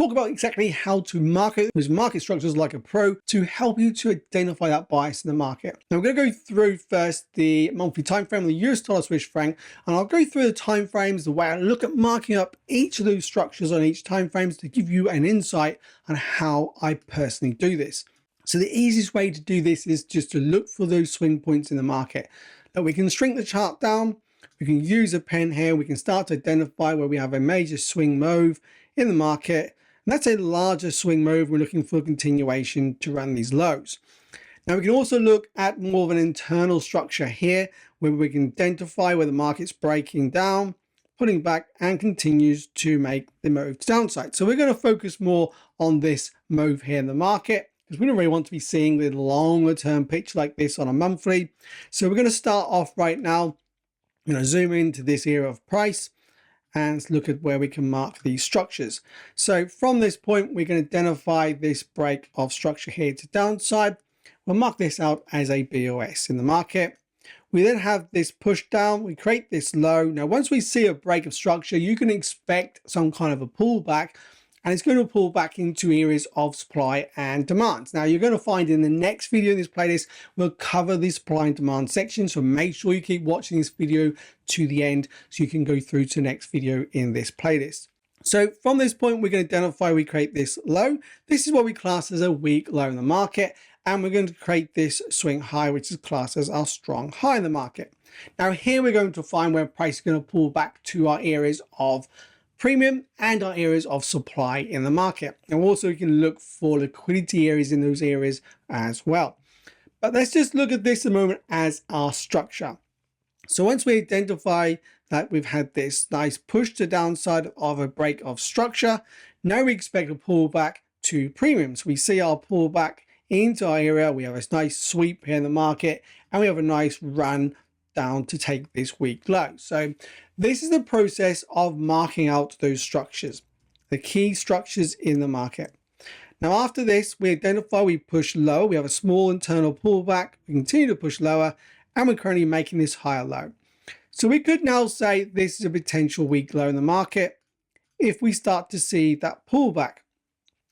talk about exactly how to market those market structures like a pro to help you to identify that bias in the market. Now we're going to go through first the monthly time frame, the US dollar Swiss franc, and I'll go through the time frames, the way I look at marking up each of those structures on each time frames to give you an insight on how I personally do this. So the easiest way to do this is just to look for those swing points in the market. Now we can shrink the chart down, we can use a pen here, we can start to identify where we have a major swing move in the market. And that's a larger swing move. We're looking for a continuation to run these lows. Now we can also look at more of an internal structure here where we can identify where the market's breaking down, putting back and continues to make the move to downside. So we're going to focus more on this move here in the market because we don't really want to be seeing the longer term picture like this on a monthly. So we're going to start off right now. I'm going to zoom into this area of price and look at where we can mark these structures. So from this point, we can identify this break of structure here to downside. We'll mark this out as a BOS in the market. We then have this push down, we create this low. Now, once we see a break of structure, you can expect some kind of a pullback, and it's going to pull back into areas of supply and demand. Now, you're going to find in the next video in this playlist, we'll cover the supply and demand section. So make sure you keep watching this video to the end so you can go through to the next video in this playlist. So from this point, we're going to identify, we create this low. This is what we class as a weak low in the market. And we're going to create this swing high, which is classed as our strong high in the market. Now here we're going to find where price is going to pull back to our areas of premium and our areas of supply in the market. And also you can look for liquidity areas in those areas as well. But let's just look at this a moment as our structure. So once we identify that we've had this nice push to downside of a break of structure, now we expect a pullback to premiums. We see our pullback into our area, we have a nice sweep here in the market, and we have a nice run down to take this weak low. So this is the process of marking out those structures, the key structures in the market. Now after this, we identify, we push low, we have a small internal pullback, we continue to push lower, and we're currently making this higher low. So we could now say this is a potential weak low in the market if we start to see that pullback.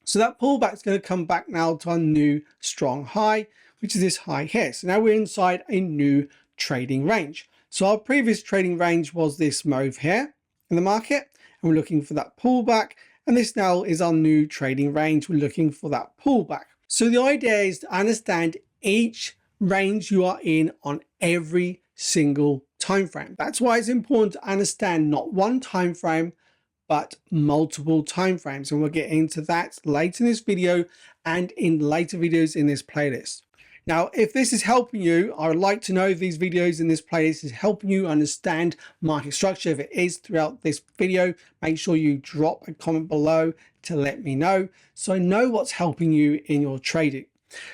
So that pullback is going to come back now to our new strong high, which is this high here. So now we're inside a new trading range. So our previous trading range was this move here in the market, and we're looking for that pullback. And this now is our new trading range. We're looking for that pullback. So the idea is to understand each range you are in on every single time frame. That's why it's important to understand not one time frame, but multiple time frames. And we'll get into that later in this video and in later videos in this playlist. Now, if this is helping you, I would like to know if these videos in this playlist is helping you understand market structure. If it is throughout this video, make sure you drop a comment below to let me know so I know what's helping you in your trading.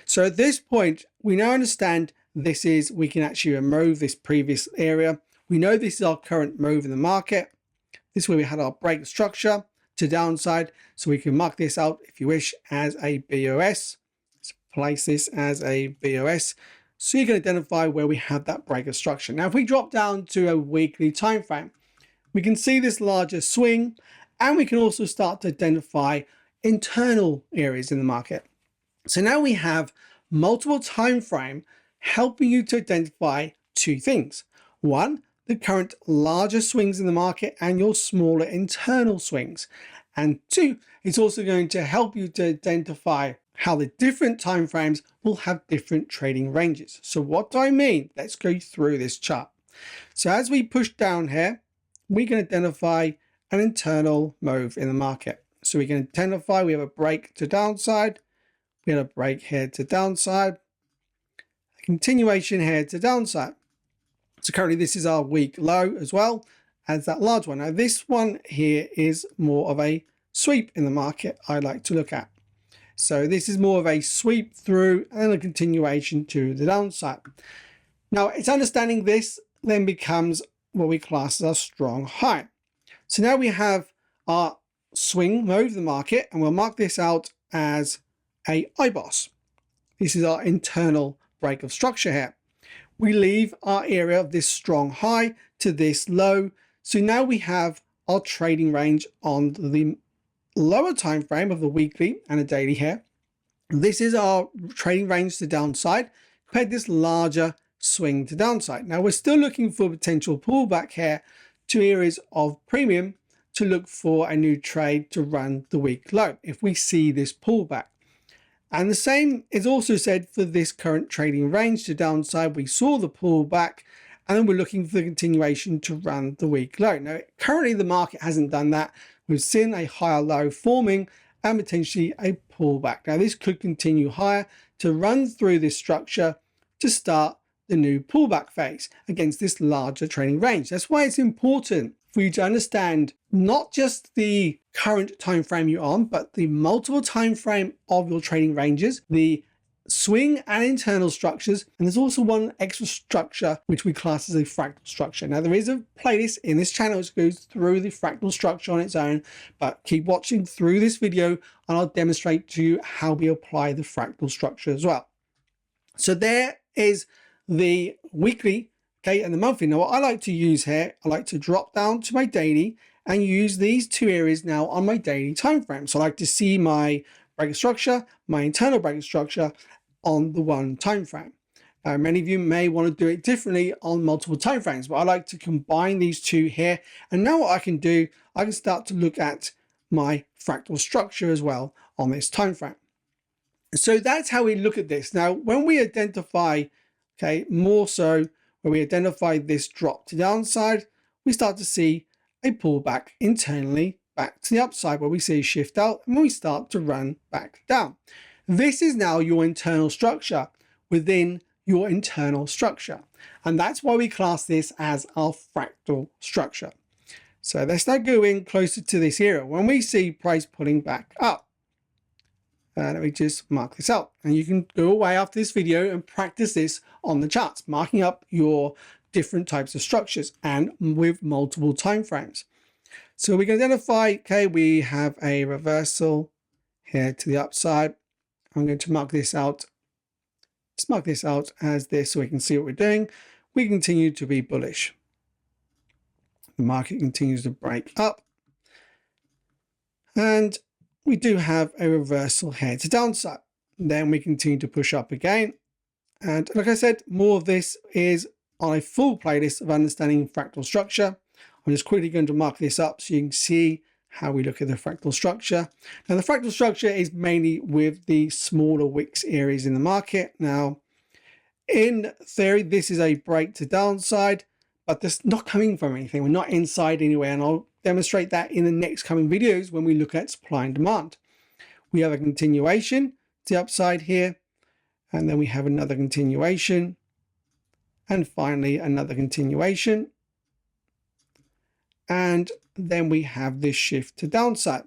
So at this point, we now understand this is, we can actually remove this previous area. We know this is our current move in the market. This is where we had our break structure to downside. So we can mark this out if you wish as a BOS. Let's place this as a BOS. So you can identify where we have that break of structure. Now, if we drop down to a weekly time frame, we can see this larger swing, and we can also start to identify internal areas in the market. So now we have multiple time frame helping you to identify two things. One, the current larger swings in the market and your smaller internal swings. And two, it's also going to help you to identify how the different time frames will have different trading ranges. So what do I mean? Let's go through this chart. So as we push down here, we can identify an internal move in the market. So we can identify we have a break to downside, we have a break here to downside, a continuation here to downside. So currently this is our weak low as well as that large one. Now this one here is more of a sweep in the market I like to look at. So this is more of a sweep through and a continuation to the downside. Now it's understanding this then becomes what we class as our strong high. So now we have our swing move in the market, and we'll mark this out as a IBOS. This is our internal break of structure here. We leave our area of this strong high to this low. So now we have our trading range on the lower time frame of the weekly and a daily here, this is our trading range to downside. Create this larger swing to downside. Now we're still looking for potential pullback here to areas of premium to look for a new trade to run the week low if we see this pullback. And the same is also said for this current trading range to downside. We saw the pullback and then we're looking for the continuation to run the week low. Now currently the market hasn't done that. We've seen a higher low forming and potentially a pullback. Now this could continue higher to run through this structure to start the new pullback phase against this larger trading range. That's why it's important for you to understand not just the current time frame you're on, but the multiple time frame of your trading ranges, the swing and internal structures, and there's also one extra structure which we class as a fractal structure. Now there is a playlist in this channel which goes through the fractal structure on its own, but keep watching through this video and I'll demonstrate to you how we apply the fractal structure as well. So there is the weekly, okay, and the monthly. Now what I like to use here, I like to drop down to my daily and use these two areas now on my daily time frame. So I like to see my bracket structure, my internal bracket structure on the one time frame. Many of you may want to do it differently on multiple time frames, but I like to combine these two here. And now what I can do, I can start to look at my fractal structure as well on this time frame. So that's how we look at this. Now, when we identify, okay, more so when we identify this drop to downside, we start to see a pullback internally back to the upside where we see a shift out and we start to run back down. This is now your internal structure within your internal structure. And that's why we class this as our fractal structure. So let's now go in closer to this area. When we see price pulling back up, let me just mark this out. And you can go away after this video and practice this on the charts, marking up your different types of structures and with multiple time frames. So we can identify, okay, we have a reversal here to the upside. I'm going to mark this out. Let's mark this out as this so we can see what we're doing. We continue to be bullish. The market continues to break up. And we do have a reversal here to downside. Then we continue to push up again. And like I said, more of this is on a full playlist of understanding fractal structure. I'm just quickly going to mark this up so you can see how we look at the fractal structure. Now the fractal structure is mainly with the smaller wicks areas in the market. Now in theory, this is a break to downside, but this not coming from anything. We're not inside anywhere, and I'll demonstrate that in the next coming videos when we look at supply and demand. We have a continuation to the upside here, and then we have another continuation, and finally another continuation. And then we have this shift to downside.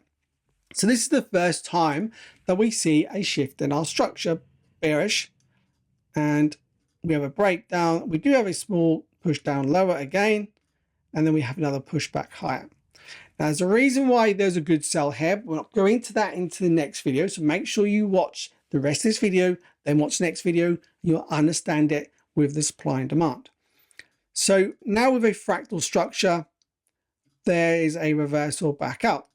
So this is the first time that we see a shift in our structure, bearish, and we have a breakdown. We do have a small push down lower again, and then we have another push back higher. Now there's a reason why there's a good sell here. We'll not go into that into the next video, so make sure you watch the rest of this video, then watch the next video. You'll understand it with the supply and demand. So now with a fractal structure, there is a reversal back out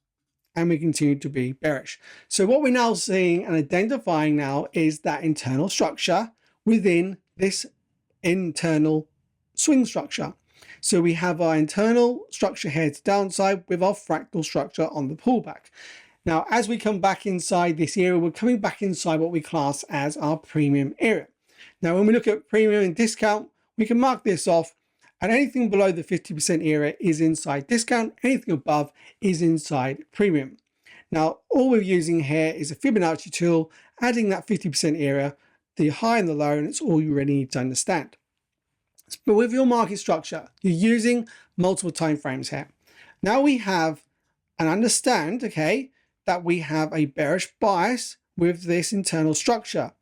and we continue to be bearish. So what we're now seeing and identifying now is that internal structure within this internal swing structure. So we have our internal structure here to downside with our fractal structure on the pullback. Now, as we come back inside this area, we're coming back inside what we class as our premium area. Now, when we look at premium and discount, we can mark this off, and anything below the 50% area is inside discount. Anything above is inside premium. Now, all we're using here is a Fibonacci tool, adding that 50% area, the high and the low, and it's all you really need to understand. But with your market structure, you're using multiple time frames here. Now we have and understand, okay, that we have a bearish bias with this internal structure.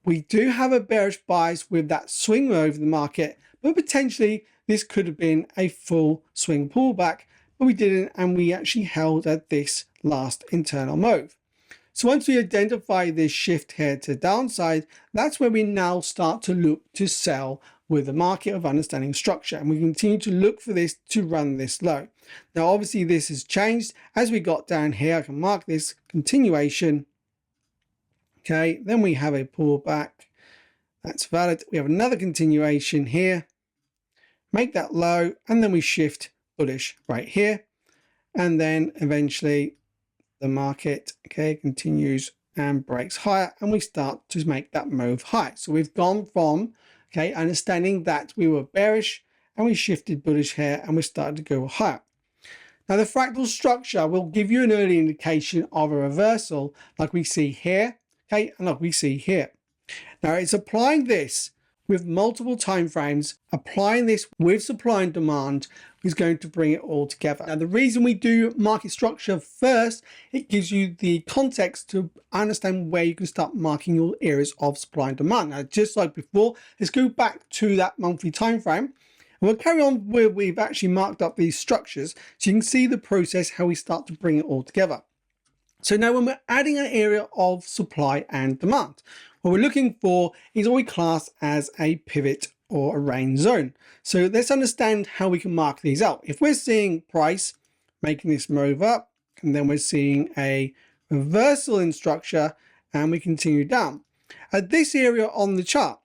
We do have a bearish bias with that swing over the market, but potentially this could have been a full swing pullback, but we didn't, and we actually held at this last internal move. So once we identify this shift here to downside, that's where we now start to look to sell with the market of understanding structure, and we continue to look for this to run this low. Now obviously this has changed as we got down here. I can mark this continuation. Okay, then we have a pullback. That's valid. We have another continuation here, make that low, and then we shift bullish right here, and then eventually the market, okay, continues and breaks higher, and we start to make that move high. So we've gone from, okay, understanding that we were bearish and we shifted bullish here and we started to go higher. Now the fractal structure will give you an early indication of a reversal like we see here, okay, and like we see here. Now it's applying this with multiple time frames, applying this with supply and demand is going to bring it all together. Now the reason we do market structure first, it gives you the context to understand where you can start marking your areas of supply and demand. Now just like before, let's go back to that monthly time frame, and we'll carry on where we've actually marked up these structures so you can see the process, how we start to bring it all together. So now when we're adding an area of supply and demand, what we're looking for is what we class as a pivot or a range zone. So let's understand how we can mark these out. If we're seeing price making this move up, and then we're seeing a reversal in structure and we continue down. At this area on the chart,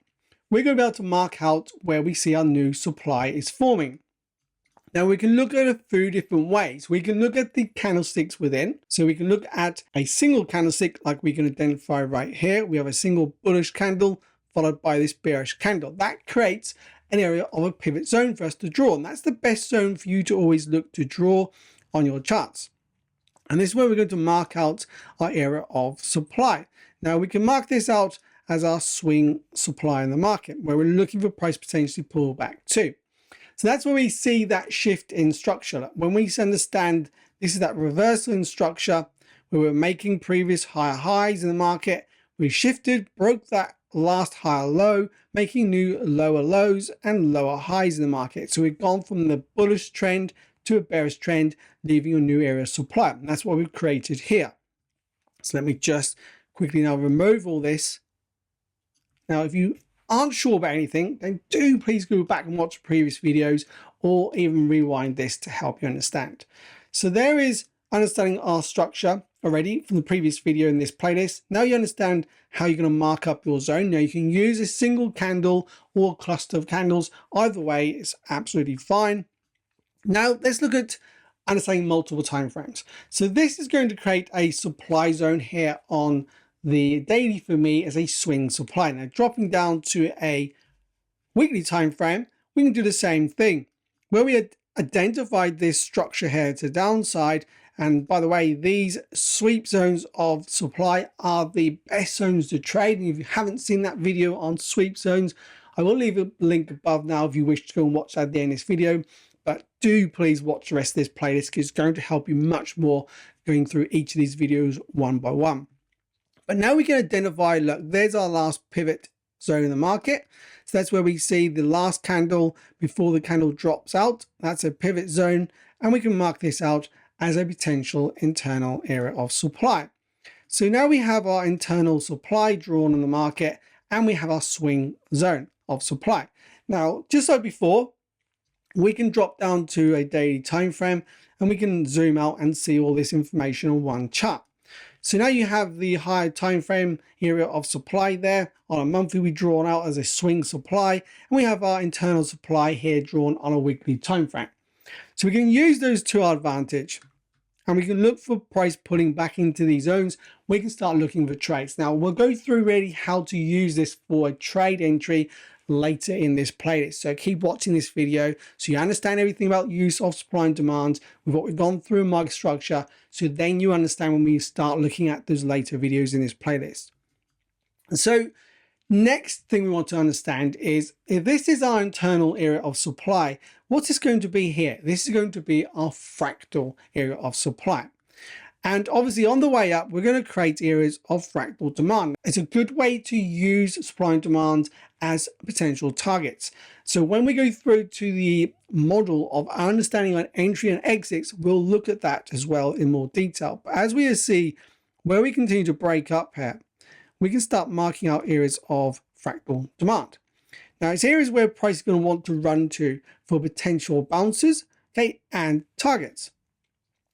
we're going to be able to mark out where we see our new supply is forming. Now we can look at a few different ways. We can look at the candlesticks within. So we can look at a single candlestick like we can identify right here. We have a single bullish candle followed by this bearish candle. That creates an area of a pivot zone for us to draw. And that's the best zone for you to always look to draw on your charts. And this is where we're going to mark out our area of supply. Now we can mark this out as our swing supply in the market, where we're looking for price potentially pull back to. So that's where we see that shift in structure. When we understand this is that reversal in structure, where we're making previous higher highs in the market, we shifted, broke that last higher low, making new lower lows and lower highs in the market. So we've gone from the bullish trend to a bearish trend, leaving a new area of supply. And that's what we've created here. So let me just quickly now remove all this. Now, if you aren't sure about anything, then do please go back and watch previous videos or even rewind this to help you understand. So there is understanding our structure already from the previous video in this playlist. Now you understand how you're going to mark up your zone. Now you can use a single candle or a cluster of candles. Either way, it's absolutely fine. Now let's look at understanding multiple time frames. So this is going to create a supply zone here on the daily for me as a swing supply. Now dropping down to a weekly time frame, we can do the same thing where we had identified this structure here to downside. And by the way, these sweep zones of supply are the best zones to trade. And if you haven't seen that video on sweep zones, I will leave a link above now if you wish to go and watch that at the end of this video. But do please watch the rest of this playlist because it's going to help you much more going through each of these videos one by one. But now we can identify, look, there's our last pivot zone in the market. So that's where we see the last candle before the candle drops out. That's a pivot zone. And we can mark this out as a potential internal area of supply. So now we have our internal supply drawn on the market and we have our swing zone of supply. Now, just like before, we can drop down to a daily time frame and we can zoom out and see all this information on one chart. So now you have the higher time frame area of supply there. On a monthly, we drawn out as a swing supply, and we have our internal supply here drawn on a weekly time frame. So we can use those to our advantage, and we can look for price pulling back into these zones. We can start looking for trades. Now we'll go through really how to use this for a trade entry later in this playlist. So keep watching this video so you understand everything about use of supply and demand with what we've gone through in market structure. So then you understand when we start looking at those later videos in this playlist. And so next thing we want to understand is if this is our internal area of supply, what's this going to be here? This is going to be our fractal area of supply. And obviously on the way up, we're going to create areas of fractal demand. It's a good way to use supply and demand as potential targets. So when we go through to the model of understanding on entry and exits, we'll look at that as well in more detail. But as we see where we continue to break up here, we can start marking out areas of fractal demand. Now it's areas where price is going to want to run to for potential bounces, okay, and targets.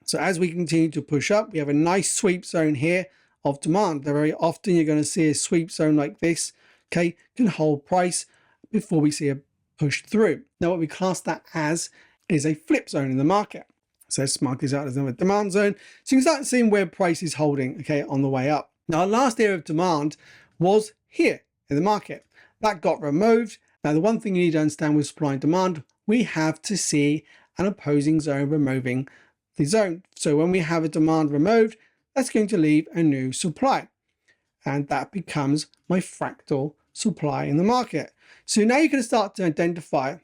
So as we continue to push up, we have a nice sweep zone here of demand. Very often you're going to see a sweep zone like this, okay, can hold price before we see a push through. Now what we class that as is a flip zone in the market. So let's mark this out as another demand zone. So you can start seeing where price is holding, okay, on the way up. Now our last area of demand was here in the market. That got removed. Now the one thing you need to understand with supply and demand, we have to see an opposing zone removing the zone. So when we have a demand removed, that's going to leave a new supply. And that becomes my fractal supply in the market. So now you can start to identify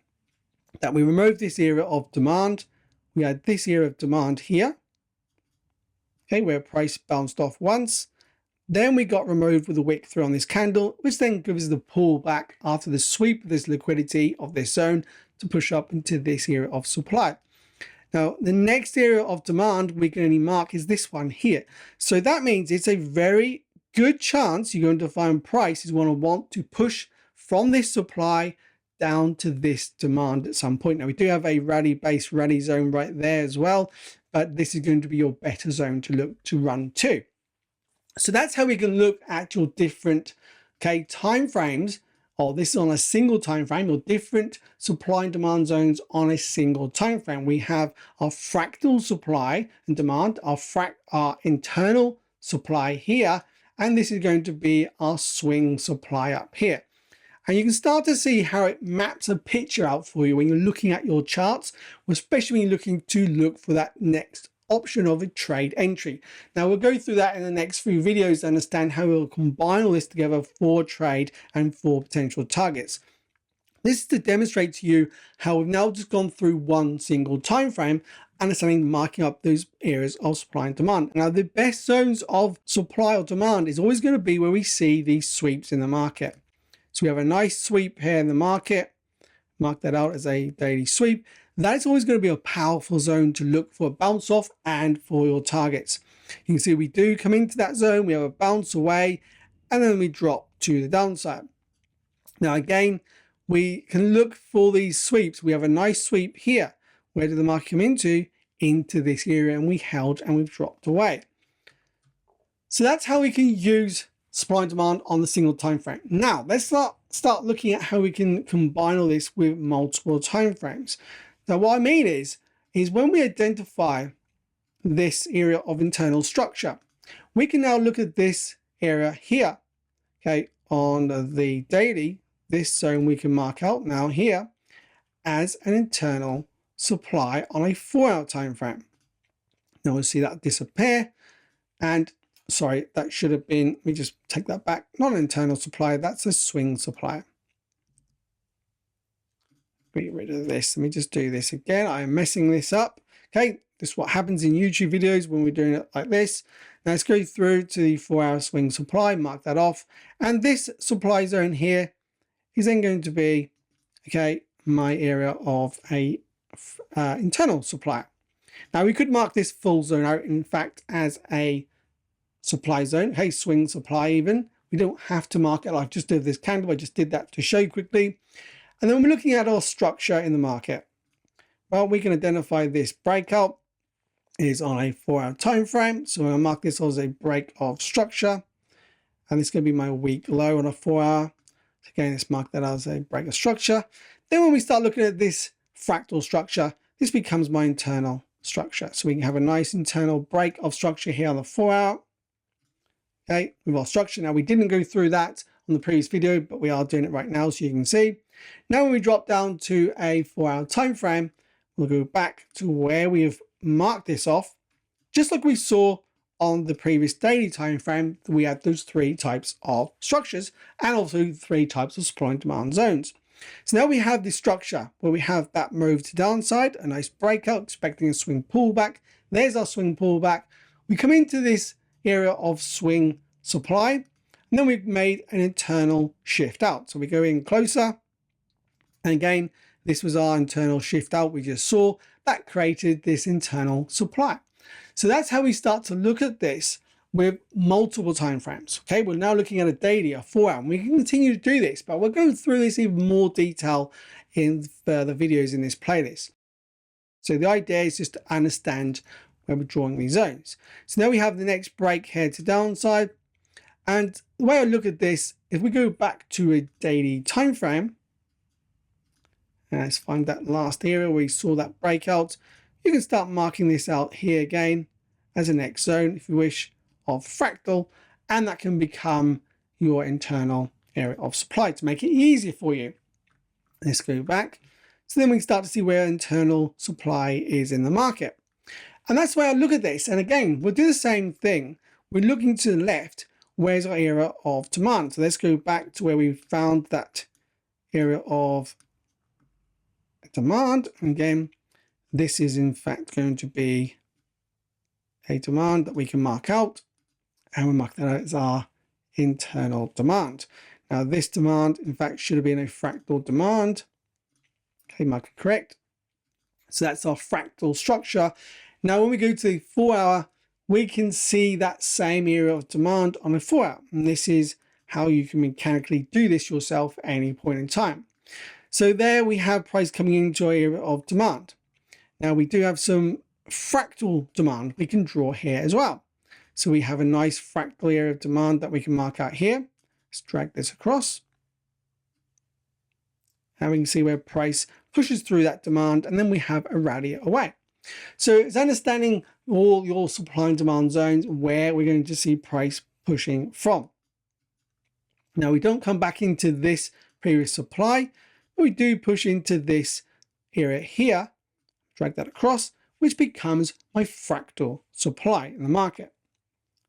that we removed this area of demand. We had this area of demand here, okay, where price bounced off once. Then we got removed with a wick through on this candle, which then gives the pullback after the sweep of this liquidity of this zone to push up into this area of supply. Now, the next area of demand we can only mark is this one here. So that means it's a very good chance you're going to find price is going to want to push from this supply down to this demand at some point. Now we do have a rally-based rally zone right there as well, but this is going to be your better zone to look to run to. So that's how we can look at your different, okay, time frames, or this is on a single time frame, or different supply and demand zones on a single time frame. We have our fractal supply and demand, our internal supply here, and this is going to be our swing supply up here. And you can start to see how it maps a picture out for you when you're looking at your charts, especially when you're looking to look for that next option of a trade entry. Now we'll go through that in the next few videos to understand how we'll combine all this together for trade and for potential targets. This is to demonstrate to you how we've now just gone through one single time frame, understanding marking up those areas of supply and demand. Now the best zones of supply or demand is always going to be where we see these sweeps in the market. So we have a nice sweep here in the market, mark that out as a daily sweep. That's always going to be a powerful zone to look for a bounce off and for your targets. You can see we do come into that zone, we have a bounce away, and then we drop to the downside. Now again, we can look for these sweeps. We have a nice sweep here. Where did the market come into? Into this area, and we held and we've dropped away. So that's how we can use supply and demand on the single time frame. Now let's start looking at how we can combine all this with multiple time frames. Now what I mean is when we identify this area of internal structure, we can now look at this area here, okay, on the daily. This zone we can mark out now here as an internal supply on a 4-hour time frame. Now we'll see that disappear, and sorry, that should have been, let me just take that back, not an internal supply, that's a swing supply. Get rid of this. Let me just do this again. I am messing this up. Okay, this is what happens in YouTube videos when we're doing it like this. Now let's go through to the 4-hour swing supply, mark that off, and this supply zone here is then going to be, okay, my area of a internal supply. Now we could mark this full zone out, in fact, as a supply zone, hey, swing supply even. We don't have to mark it. I just did this candle. I just did that to show you quickly. And then we're looking at our structure in the market. Well, we can identify this breakout is on a 4-hour time frame. So I'm going to mark this as a break of structure. And this is going to be my week low on a 4-hour. So again, let's mark that as a break of structure. Then when we start looking at this fractal structure, this becomes my internal structure. So we can have a nice internal break of structure here on the 4-hour. Okay, with our structure. Now we didn't go through that on the previous video, but we are doing it right now so you can see. Now when we drop down to a 4-hour time frame, we'll go back to where we have marked this off, just like we saw on the previous daily time frame. We had those 3 types of structures and also 3 types of supply and demand zones. So now we have this structure where we have that move to downside, a nice breakout, expecting a swing pullback. There's our swing pullback. We come into this area of swing supply, and then we've made an internal shift out. So we go in closer, and again, this was our internal shift out we just saw that created this internal supply. So that's how we start to look at this with multiple time frames. Okay, we're now looking at a daily, a 4-hour, and we can continue to do this, but we'll go through this in more detail in further videos in this playlist. So the idea is just to understand where we're drawing these zones. So now we have the next break here to downside. And the way I look at this, if we go back to a daily time frame, and let's find that last area where we saw that breakout, you can start marking this out here again as a next zone, if you wish, of fractal, and that can become your internal area of supply to make it easier for you. Let's go back. So then we start to see where internal supply is in the market. And that's why I look at this. And again, we'll do the same thing. We're looking to the left. Where's our area of demand? So let's go back to where we found that area of demand. And again, this is in fact going to be a demand that we can mark out. And we mark that out as our internal demand. Now this demand, in fact, should have been a fractal demand. Okay, mark it correct. So that's our fractal structure. Now when we go to the 4-hour, we can see that same area of demand on a 4-hour. And this is how you can mechanically do this yourself at any point in time. So there we have price coming into our area of demand. Now we do have some fractal demand we can draw here as well. So we have a nice fractal area of demand that we can mark out here. Let's drag this across. And we can see where price pushes through that demand, and then we have a rally away. So it's understanding all your supply and demand zones where we're going to see price pushing from. Now we don't come back into this previous supply, but we do push into this area here, drag that across, which becomes my fractal supply in the market.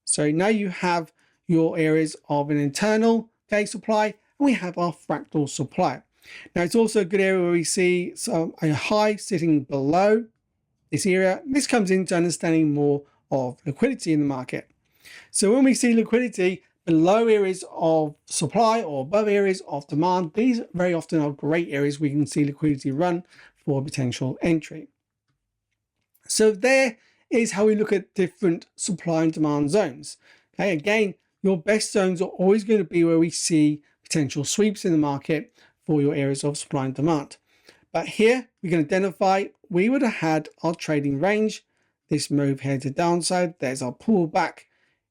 So now you have your areas of an internal day supply, and we have our fractal supply. Now it's also a good area where we see a high sitting below this area. This comes into understanding more of liquidity in the market. So when we see liquidity below areas of supply or above areas of demand, these very often are great areas we can see liquidity run for potential entry. So there is how we look at different supply and demand zones. Okay, again, your best zones are always going to be where we see potential sweeps in the market for your areas of supply and demand. But here we can identify we would have had our trading range, this move here to downside, there's our pullback.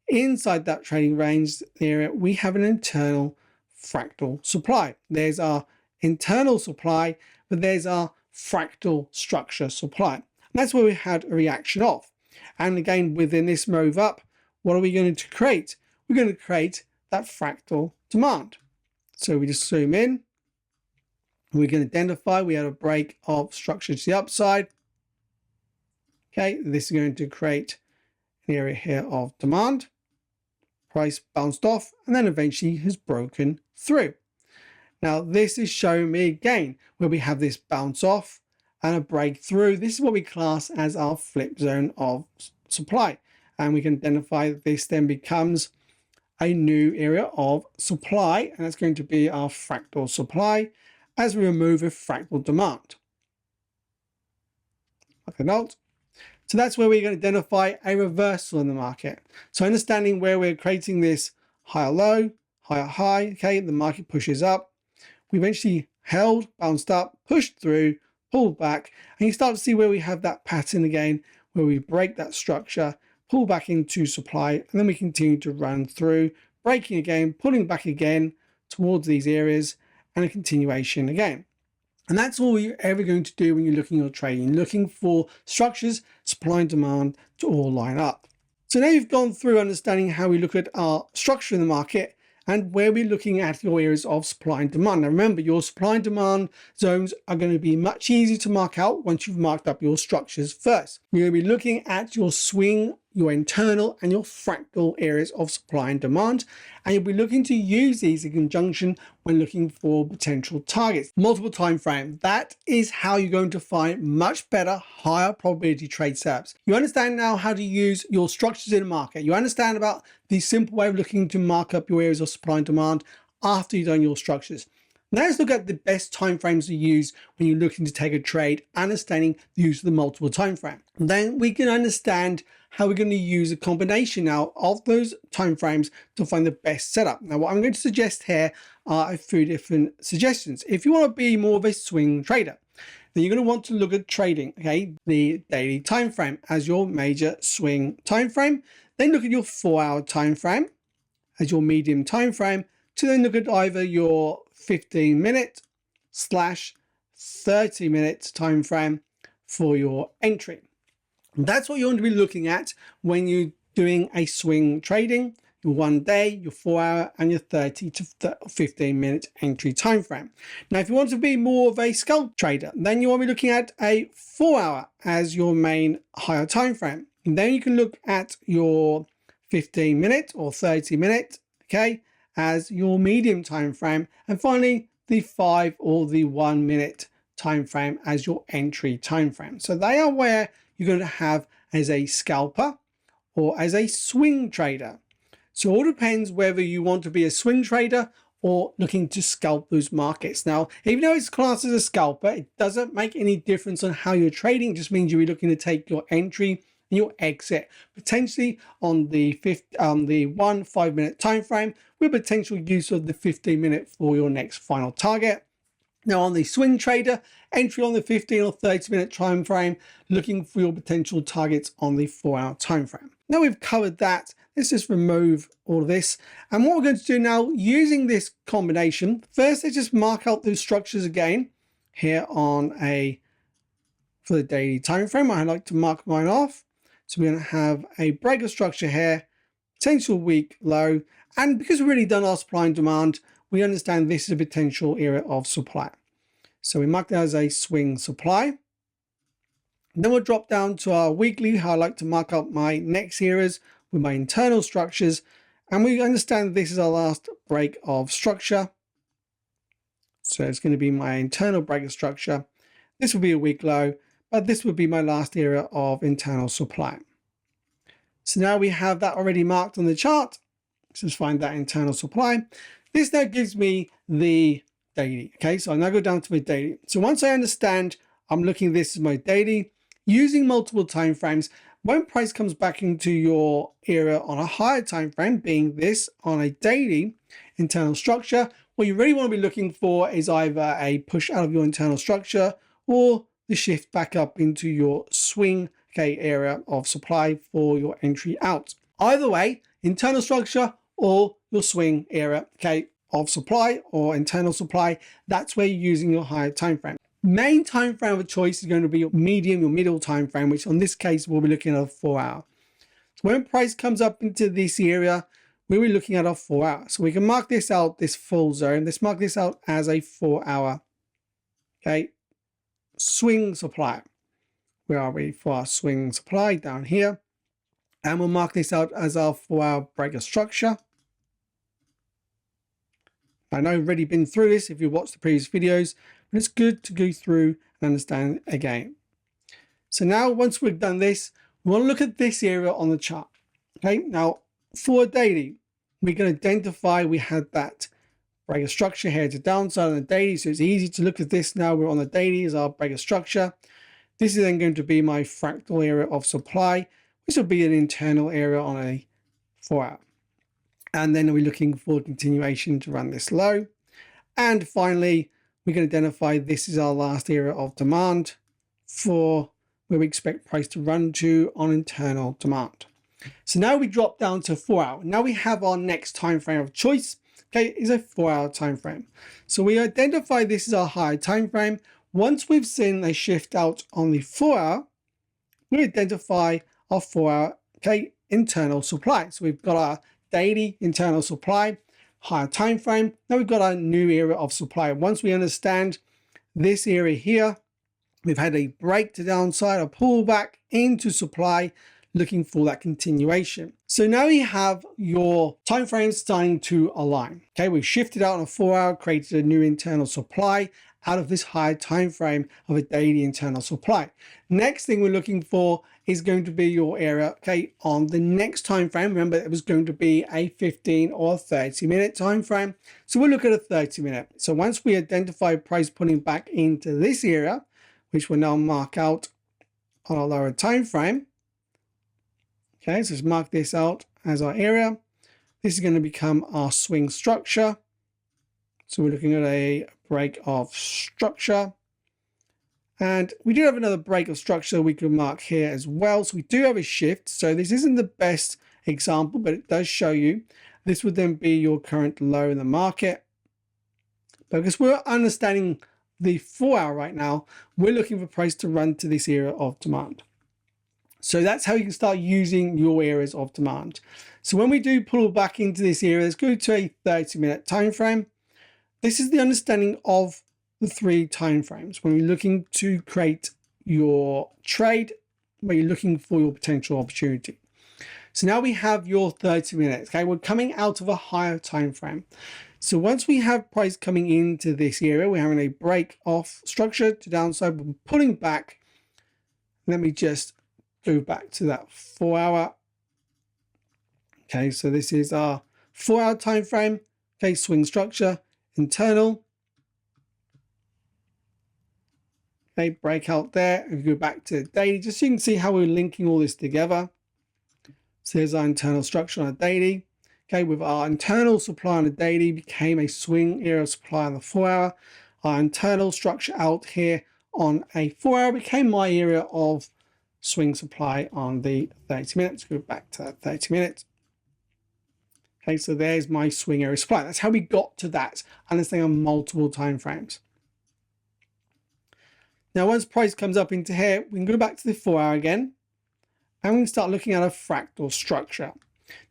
Inside that trading range area, we have an internal fractal supply. There's our internal supply, but there's our fractal structure supply. And that's where we had a reaction of. And again, within this move up, what are we going to create? We're going to create that fractal demand. So we just zoom in. We can identify we had a break of structure to the upside. Okay, this is going to create an area here of demand. Price bounced off and then eventually has broken through. Now this is showing me again where we have this bounce off and a breakthrough. This is what we class as our flip zone of supply. And we can identify that this then becomes a new area of supply, and that's going to be our fractal supply as we remove a fractal demand. Like a note. So that's where we're going to identify a reversal in the market. So understanding where we're creating this higher low, higher high, okay, the market pushes up. We eventually held, bounced up, pushed through, pulled back, and you start to see where we have that pattern again, where we break that structure, pull back into supply, and then we continue to run through, breaking again, pulling back again towards these areas, and a continuation again. And that's all you're ever going to do when you're looking at trading, looking for structures, supply and demand to all line up. So now you've gone through understanding how we look at our structure in the market and where we're looking at your areas of supply and demand. Now remember, your supply and demand zones are going to be much easier to mark out once you've marked up your structures first. You're going to be looking at your swing, your internal and your fractal areas of supply and demand, and you'll be looking to use these in conjunction when looking for potential targets. Multiple time frame, that is how you're going to find much better, higher probability trade setups. You understand now how to use your structures in the market. You understand about the simple way of looking to mark up your areas of supply and demand after you've done your structures. Now let's look at the best timeframes to use when you're looking to take a trade, understanding the use of the multiple time frame. Then we can understand how we're going to use a combination now of those timeframes to find the best setup. Now what I'm going to suggest here are a few different suggestions. If you want to be more of a swing trader, then you're going to want to look at trading, okay, the daily time frame as your major swing time frame. Then look at your 4-hour time frame as your medium time frame, to then look at either your 15-minute / 30-minute time frame for your entry. That's what you want to be looking at when you're doing a swing trading, your 1 day, your 4-hour, and your 30 to 15-minute entry time frame. Now, if you want to be more of a scalp trader, then you want to be looking at a 4-hour as your main higher time frame. And then you can look at your 15-minute or 30-minute, okay, as your medium time frame, and finally the 5 or the 1 minute time frame as your entry time frame. So they are where you're going to have as a scalper or as a swing trader. So it all depends whether you want to be a swing trader or looking to scalp those markets. Now, even though it's classed as a scalper, it doesn't make any difference on how you're trading. It just means you're looking to take your entry and your exit potentially on the 1 5-minute time frame with potential use of the 15-minute for your next final target. Now on the swing trader, entry on the 15 or 30-minute time frame, looking for your potential targets on the 4-hour time frame. Now we've covered that, let's just remove all of this. And what we're going to do now, using this combination, first let's just mark out those structures again here on for the daily time frame. I like to mark mine off. So we're going to have a breaker structure here, potential weak low, and because we've already done our supply and demand, we understand this is a potential area of supply. So we mark that as a swing supply. Then we'll drop down to our weekly, how I like to mark up my next areas with my internal structures. And we understand this is our last break of structure. So it's going to be my internal breaker structure. This will be a weak low, but this would be my last area of internal supply. So now we have that already marked on the chart. Let's just find that internal supply. This now gives me the daily. Okay, so I now go down to my daily. So once I understand, I'm looking at this as my daily, using multiple time frames. When price comes back into your area on a higher time frame, being this on a daily internal structure, what you really want to be looking for is either a push out of your internal structure or the shift back up into your swing, okay, area of supply for your entry out. Either way, internal structure or your swing area, okay, of supply or internal supply, that's where you're using your higher time frame. Main time frame of choice is going to be your medium, your middle time frame, which on this case we'll be looking at a 4-hour. So when price comes up into this area, we'll be looking at a 4-hour. So we can mark this out, this full zone. Let's mark this out as a 4-hour, okay, swing supply. Where are we for our swing supply? Down here. And we'll mark this out as our 4-hour breaker structure. I know I've already been through this if you watched the previous videos, but it's good to go through and understand again. So now once we've done this, we want to look at this area on the chart. Okay, now for daily, we can identify we had that breaker structure here to downside on the daily, so it's easy to look at this now. We're on the daily as our breaker structure. This is then going to be my fractal area of supply. This will be an internal area on a 4-hour. And then we're looking for continuation to run this low. And finally, we can identify this is our last area of demand for where we expect price to run to on internal demand. So now we drop down to 4-hour. Now we have our next time frame of choice. Okay, is a 4-hour time frame. So we identify this as our higher time frame. Once we've seen a shift out on the 4-hour, we identify our 4-hour, okay, internal supply. So we've got our daily internal supply, higher time frame. Now we've got our new area of supply. Once we understand this area here, we've had a break to downside, a pullback into supply, looking for that continuation. So now you have your time frames starting to align. Okay, we've shifted out on a 4-hour, created a new internal supply out of this higher time frame of a daily internal supply. Next thing we're looking for is going to be your area, okay, on the next time frame. Remember, it was going to be a 15 or 30-minute time frame. So we'll look at a 30-minute. So once we identify price pulling back into this area, which we'll now mark out on our lower time frame. Okay, so let's mark this out as our area. This is going to become our swing structure. So we're looking at a break of structure. And we do have another break of structure we can mark here as well. So we do have a shift. So this isn't the best example, but it does show you. This would then be your current low in the market. But because we're understanding the 4 hour right now, we're looking for price to run to this area of demand. So that's how you can start using your areas of demand. So when we do pull back into this area, let's go to a 30-minute time frame. This is the understanding of the 3 time frames when you're looking to create your trade, where you're looking for your potential opportunity. So now we have your 30 minutes. Okay, we're coming out of a higher time frame. So once we have price coming into this area, we're having a break off structure to downside, we're pulling back. Let me just go back to that 4 hour. Okay, so this is our 4 hour time frame. Okay, swing structure, internal. Okay, breakout there. If we go back to daily, just so you can see how we're linking all this together. So here's our internal structure on a daily. Okay, with our internal supply on a daily became a swing area of supply on the 4 hour. Our internal structure out here on a 4 hour became my area of swing supply on the 30 minutes. Go back to that 30 minutes. Okay, so there's my swing area supply. That's how we got to that, understanding on multiple time frames. Now, once price comes up into here, we can go back to the 4 hour again, and we can start looking at a fractal structure.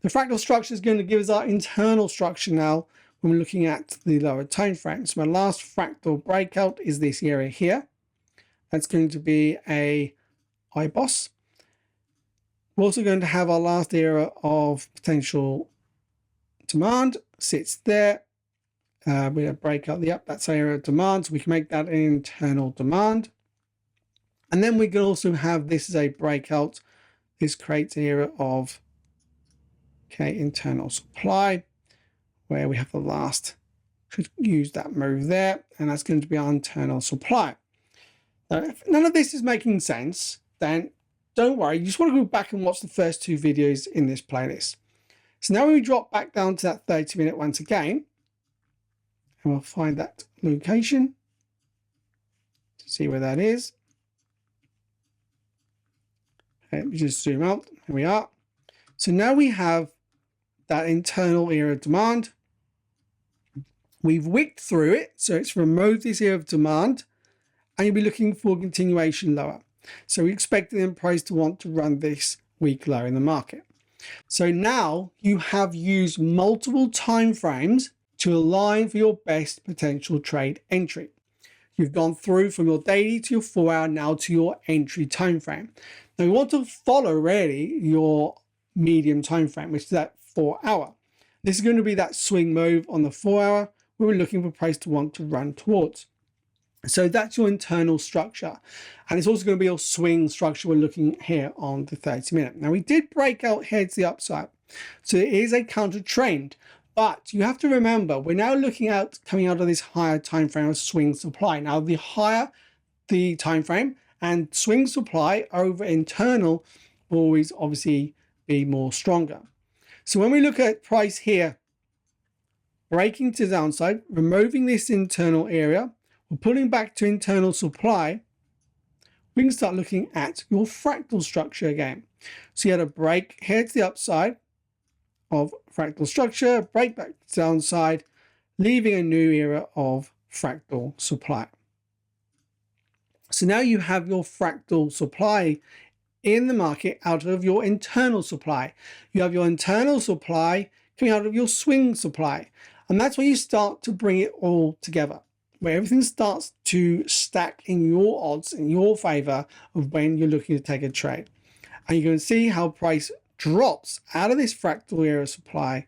The fractal structure is going to give us our internal structure now when we're looking at the lower time frame. So my last fractal breakout is this area here. That's going to be a IBOS. We're also going to have our last area of potential demand sits there. We break out the up, that's our area of demand, so we can make that an internal demand. And then we can also have this as a breakout. This creates an area of internal supply, where we have the last, could use that move there, and that's going to be our internal supply. Now, if none of this is making sense, then don't worry, you just want to go back and watch the first 2 videos in this playlist. So now when we drop back down to that 30-minute once again, and we'll find that location to see where that is. Okay, let me just zoom out. Here we are. So now we have that internal area of demand. We've wicked through it, so it's removed this area of demand, and you'll be looking for continuation lower. So we expect the price to want to run this week low in the market. So now you have used multiple time frames to align for your best potential trade entry. You've gone through from your daily to your 4 hour, now to your entry time frame. Now we want to follow really your medium time frame, which is that 4 hour. This is going to be that swing move on the 4 hour where we're looking for price to want to run towards. So that's your internal structure, and it's also going to be your swing structure we're looking here on the 30-minute. Now we did break out here to the upside, so it is a counter trend, but you have to remember we're now looking at coming out of this higher time frame of swing supply. Now the higher the time frame and swing supply over internal will always obviously be more stronger. So when we look at price here breaking to the downside, removing this internal area, we're pulling back to internal supply, we can start looking at your fractal structure again. So you had a break here to the upside of fractal structure, break back to the downside, leaving a new era of fractal supply. So now you have your fractal supply in the market out of your internal supply. You have your internal supply coming out of your swing supply. And that's where you start to bring it all together, where everything starts to stack in your odds, in your favor of when you're looking to take a trade. And you're going to see how price drops out of this fractal area of supply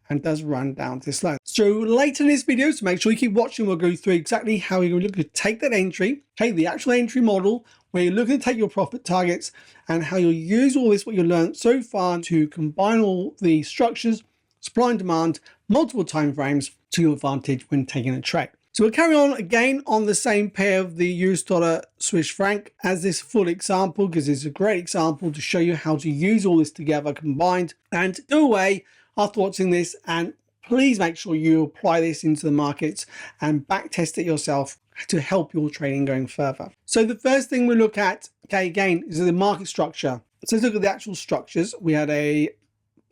and does run down to this low. So later in this video, so make sure you keep watching, we'll go through exactly how you're going to take that entry, okay, the actual entry model, where you're looking to take your profit targets, and how you'll use all this, what you've learned so far, to combine all the structures, supply and demand, multiple time frames to your advantage when taking a trade. So we'll carry on again on the same pair of the US dollar Swiss franc as this full example, because it's a great example to show you how to use all this together combined. And go away after watching this and please make sure you apply this into the markets and back test it yourself to help your trading going further. So the first thing we look at, okay, again, is the market structure. So let's look at the actual structures. We had a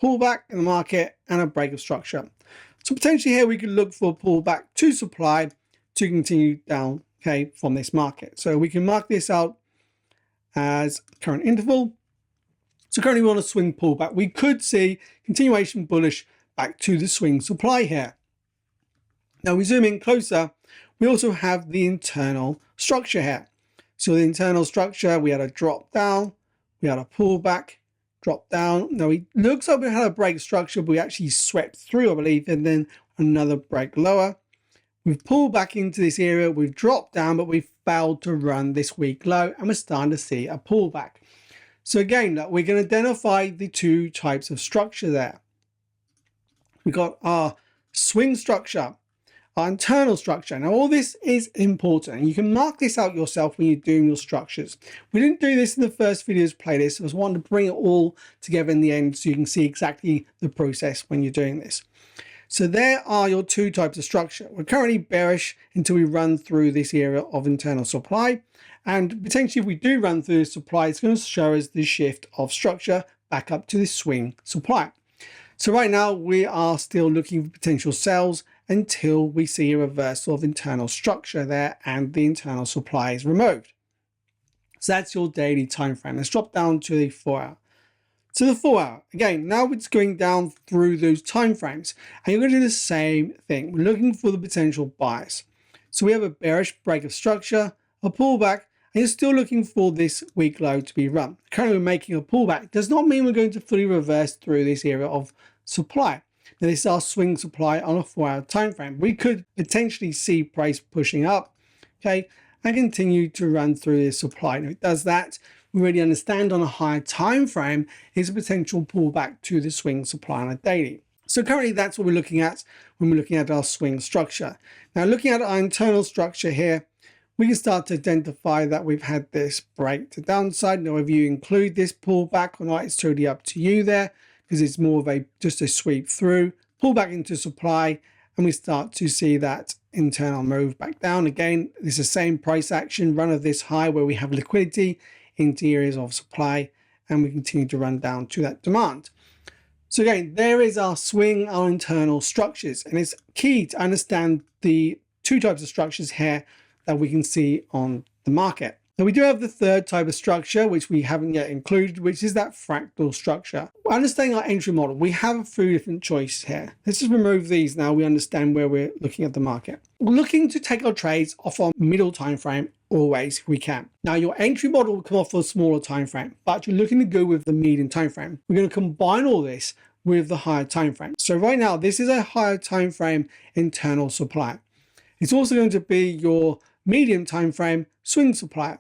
pullback in the market and a break of structure. So potentially here we could look for a pullback to supply to continue down, okay, from this market. So we can mark this out as current interval. So currently we're on a swing pullback. We could see continuation bullish back to the swing supply here. Now we zoom in closer, we also have the internal structure here. So the internal structure, we had a drop down, we had a pullback, drop down. Now it looks like we had a break structure, but we actually swept through, I believe, and then another break lower. We've pulled back into this area, we've dropped down, but we've failed to run this week low, and we're starting to see a pullback. So again, we can identify the two types of structure there. We've got our swing structure, our internal structure. Now all this is important, and you can mark this out yourself when you're doing your structures. We didn't do this in the first video's playlist. I was wanting to bring it all together in the end so you can see exactly the process when you're doing this. So there are your two types of structure. We're currently bearish until we run through this area of internal supply. And potentially if we do run through the supply, it's going to show us the shift of structure back up to the swing supply. So right now we are still looking for potential sells until we see a reversal of internal structure there and the internal supply is removed. So that's your daily time frame. Let's drop down to the 4 hour. So the 4 hour, again, now it's going down through those time frames, and you're going to do the same thing. We're looking for the potential bias. So we have a bearish break of structure, a pullback, and you're still looking for this week low to be run. Currently we're making a pullback. Does not mean we're going to fully reverse through this area of supply. Now this is our swing supply on a 4 hour time frame. We could potentially see price pushing up, okay, and continue to run through this supply. Now it does that, we already understand on a higher time frame is a potential pullback to the swing supply on a daily. So currently that's what we're looking at when we're looking at our swing structure. Now looking at our internal structure here, we can start to identify that we've had this break to downside. Now if you include this pullback or not, it's totally up to you there, because it's more of just a sweep through, pull back into supply, and we start to see that internal move back down. Again, it's the same price action, run of this high where we have liquidity into areas of supply, and we continue to run down to that demand. So again, there is our swing, our internal structures, and it's key to understand the two types of structures here that we can see on the market. Now we do have the third type of structure, which we haven't yet included, which is that fractal structure. Understanding our entry model, we have a few different choices here. Let's just remove these now. We understand where we're looking at the market. We're looking to take our trades off our middle time frame always if we can. Now your entry model will come off for a smaller time frame, but you're looking to go with the medium time frame. We're going to combine all this with the higher time frame. So right now, this is a higher time frame internal supply. It's also going to be your medium time frame swing supply.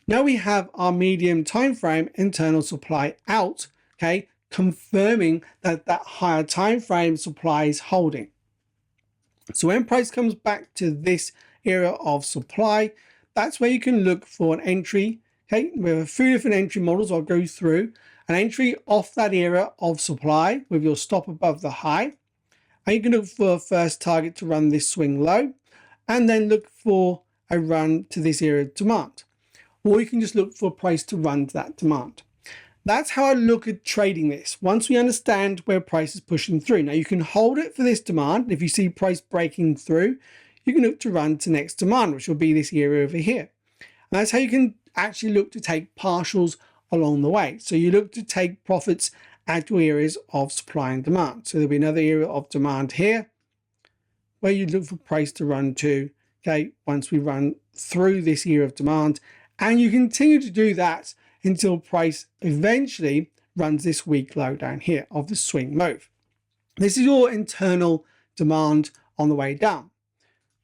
Now we have our medium time frame internal supply out, okay, confirming that that higher time frame supply is holding. So when price comes back to this area of supply, that's where you can look for an entry. Okay, we have a few different entry models I'll go through. An entry off that area of supply with your stop above the high. And you can look for a first target to run this swing low, and then look for a run to this area of demand. Or you can just look for a price to run to that demand. That's how I look at trading this. Once we understand where price is pushing through. Now you can hold it for this demand. If you see price breaking through, you can look to run to next demand, which will be this area over here. And that's how you can actually look to take partials along the way. So you look to take profits at your areas of supply and demand. So there'll be another area of demand here where you look for price to run to, okay, once we run through this area of demand. And you continue to do that until price eventually runs this week low down here of the swing move. This is your internal demand on the way down.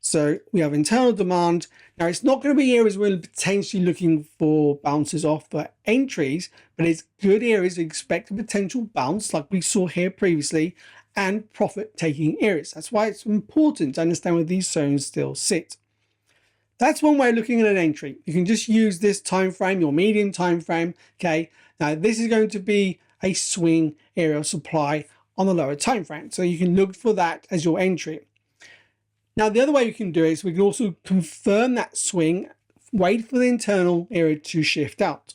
So we have internal demand. Now it's not going to be areas where we're potentially looking for bounces off for entries, but it's good areas to expect a potential bounce like we saw here previously, and profit taking areas. That's why it's important to understand where these zones still sit. That's one way of looking at an entry. You can just use this time frame, your median time frame. Okay, now this is going to be a swing area of supply on the lower time frame, so you can look for that as your entry. Now the other way you can do it is we can also confirm that swing, wait for the internal area to shift out.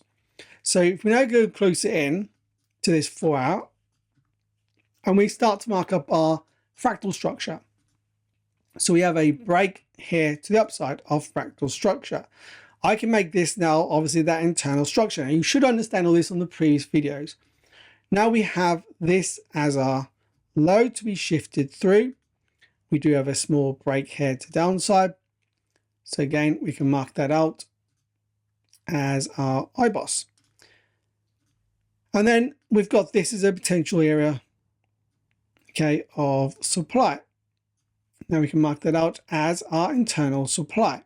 So if we now go closer in to this 4 hour and we start to mark up our fractal structure. So we have a break here to the upside of fractal structure. I can make this now obviously that internal structure. Now you should understand all this on the previous videos. Now we have this as our low to be shifted through. We do have a small break here to downside. So again, we can mark that out as our IBOS. And then we've got this as a potential area, okay, of supply. Now we can mark that out as our internal supply.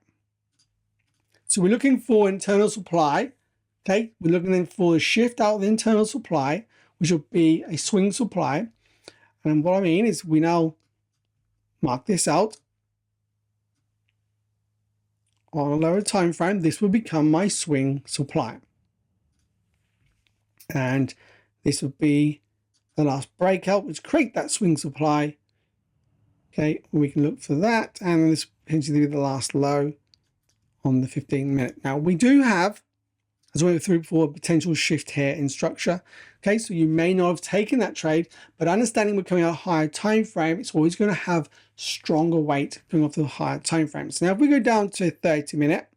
So we're looking for internal supply, okay? We're looking then for a shift out of the internal supply, which will be a swing supply. And what I mean is we now mark this out on a lower time frame. This will become my swing supply. And this would be the last breakout, which create that swing supply. Okay, we can look for that, and this potentially be the last low on the 15-minute. Now we do have, as we went through before, a potential shift here in structure. Okay, so you may not have taken that trade, but understanding we're coming out a higher time frame, it's always going to have stronger weight coming off the higher time frame. So now if we go down to 30-minute,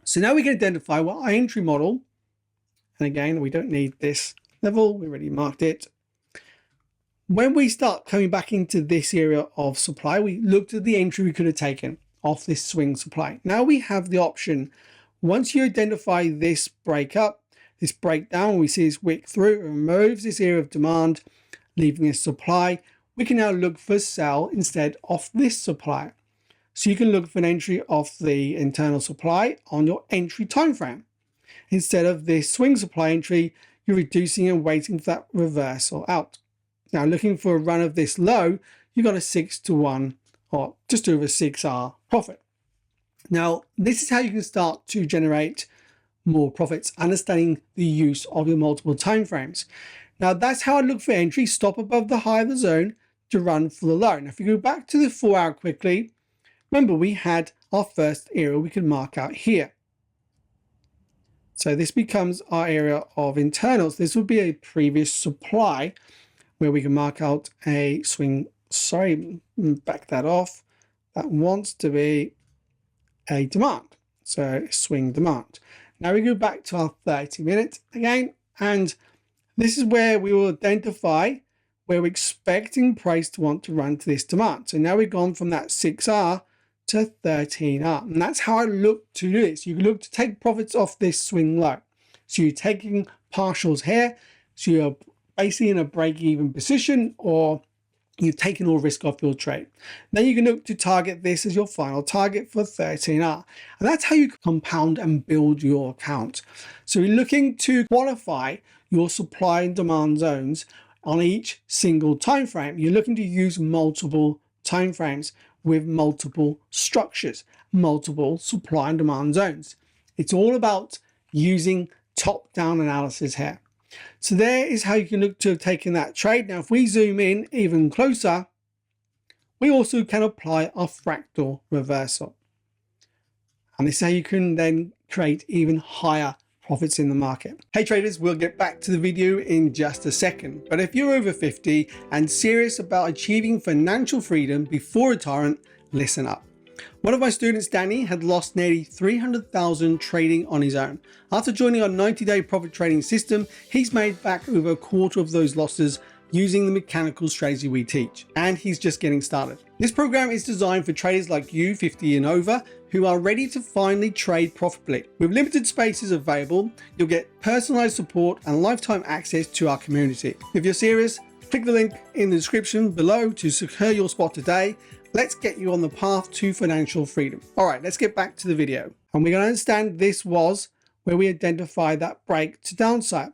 so now we can identify what our entry model, and again, we don't need this level, we already marked it. When we start coming back into this area of supply, we looked at the entry we could have taken off this swing supply. Now we have the option, once you identify this breakup, this breakdown, we see this wick through, it removes this area of demand, leaving this supply. We can now look for sell instead of this supply. So you can look for an entry off the internal supply on your entry time frame. Instead of this swing supply entry, you're reducing and waiting for that reversal out. Now looking for a run of this low, you got a 6-to-1 or just over 6R profit. Now this is how you can start to generate more profits, understanding the use of your multiple time frames. Now that's how I look for entry, stop above the high of the zone to run for the low. Now if you go back to the 4 hour quickly, remember we had our first area we could mark out here. So this becomes our area of internals. This would be a previous supply where we can mark out a swing, sorry, back that off. That wants to be a demand, so swing demand. Now we go back to our 30-minute again, and this is where we will identify where we're expecting price to want to run to this demand. So now we've gone from that 6R to 13R, and that's how I look to do this. You can look to take profits off this swing low. So you're taking partials here, so you're basically in a break-even position, or you've taken all risk off your trade. Then you can look to target this as your final target for 13R. And that's how you compound and build your account. So you're looking to qualify your supply and demand zones on each single time frame. You're looking to use multiple time frames with multiple structures, multiple supply and demand zones. It's all about using top-down analysis here. So there is how you can look to have taken that trade. Now, if we zoom in even closer, we also can apply our fractal reversal. And this is how you can then create even higher profits in the market. Hey traders, we'll get back to the video in just a second. But if you're over 50 and serious about achieving financial freedom before retirement, listen up. One of my students, Danny, had lost nearly 300,000 trading on his own. After joining our 90-day profit trading system, he's made back over a quarter of those losses using the mechanical strategy we teach, and he's just getting started. This program is designed for traders like you, 50 and over, who are ready to finally trade profitably. With limited spaces available, you'll get personalized support and lifetime access to our community. If you're serious, Click the link in the description below to secure your spot today. Let's get you on the path to financial freedom. All right, let's get back to the video. And we're going to understand this was where we identified that break to downside.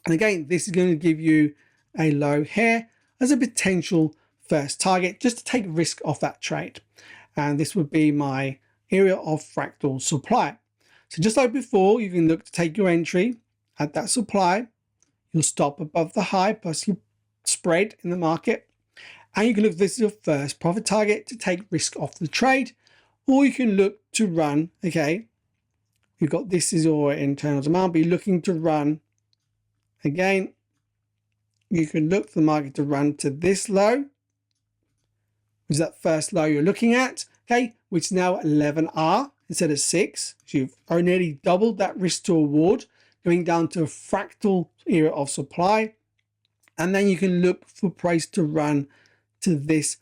And again, this is going to give you a low here as a potential first target, just to take risk off that trade. And this would be my area of fractal supply. So just like before, you can look to take your entry at that supply. You'll stop above the high plus your spread in the market. And you can look, this is your first profit target to take risk off the trade. Or you can look to run, okay, you've got, this is your internal demand, but you're looking to run, again, you can look for the market to run to this low, which is that first low you're looking at, okay, which is now 11R instead of 6. So you've nearly doubled that risk to reward, going down to a fractal area of supply. And then you can look for price to run to this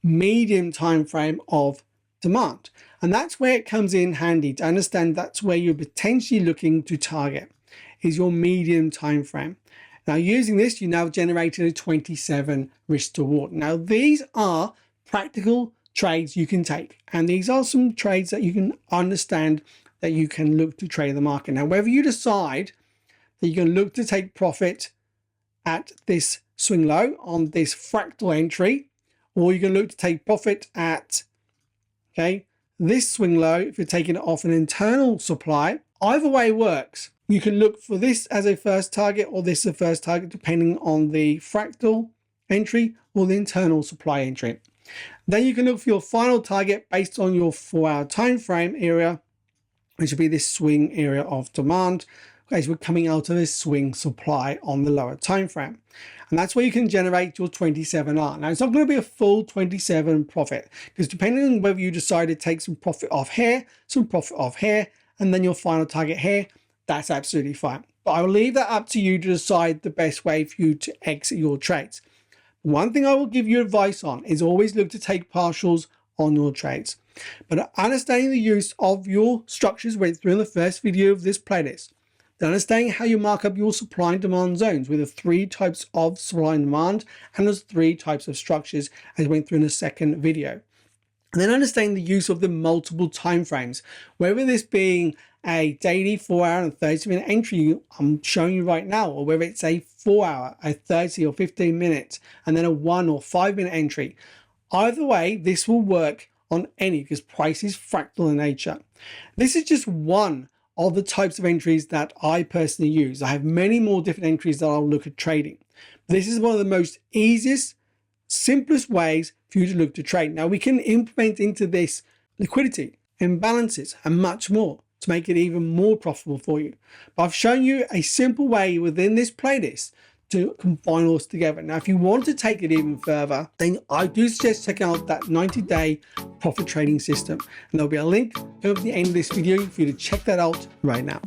medium time frame of demand. And that's where it comes in handy to understand that's where you're potentially looking to target, is your medium time frame. Now using this, you now generated a 27 risk to reward. Now these are practical trades you can take, and these are some trades that you can understand that you can look to trade the market. Now whether you decide that you can look to take profit at this swing low on this fractal entry, or you can look to take profit at, okay, this swing low if you're taking it off an internal supply, either way works. You can look for this as a first target or this as a first target depending on the fractal entry or the internal supply entry. Then you can look for your final target based on your 4-hour time frame area, which will be this swing area of demand. Okay, so we're coming out of a swing supply on the lower time frame. And that's where you can generate your 27R. Now, it's not going to be a full 27 profit, because depending on whether you decide to take some profit off here, some profit off here, and then your final target here, that's absolutely fine. But I will leave that up to you to decide the best way for you to exit your trades. One thing I will give you advice on is always look to take partials on your trades. But understanding the use of your structures went through in the first video of this playlist. Then understanding how you mark up your supply and demand zones with the 3 types of supply and demand and those 3 types of structures as I went through in the second video. And then understanding the use of the multiple time frames, whether this being a daily 4-hour and 30-minute entry I'm showing you right now, or whether it's a 4-hour, a 30 or 15 minutes, and then a 1 or 5-minute entry. Either way, this will work on any, because price is fractal in nature. This is just one of the types of entries that I personally use. I have many more different entries that I'll look at trading. This is one of the most easiest, simplest ways for you to look to trade. Now we can implement into this liquidity, imbalances, and much more to make it even more profitable for you. But I've shown you a simple way within this playlist to combine all this together. Now, if you want to take it even further, then I do suggest checking out that 90-day profit trading system. And there'll be a link over at the end of this video for you to check that out right now.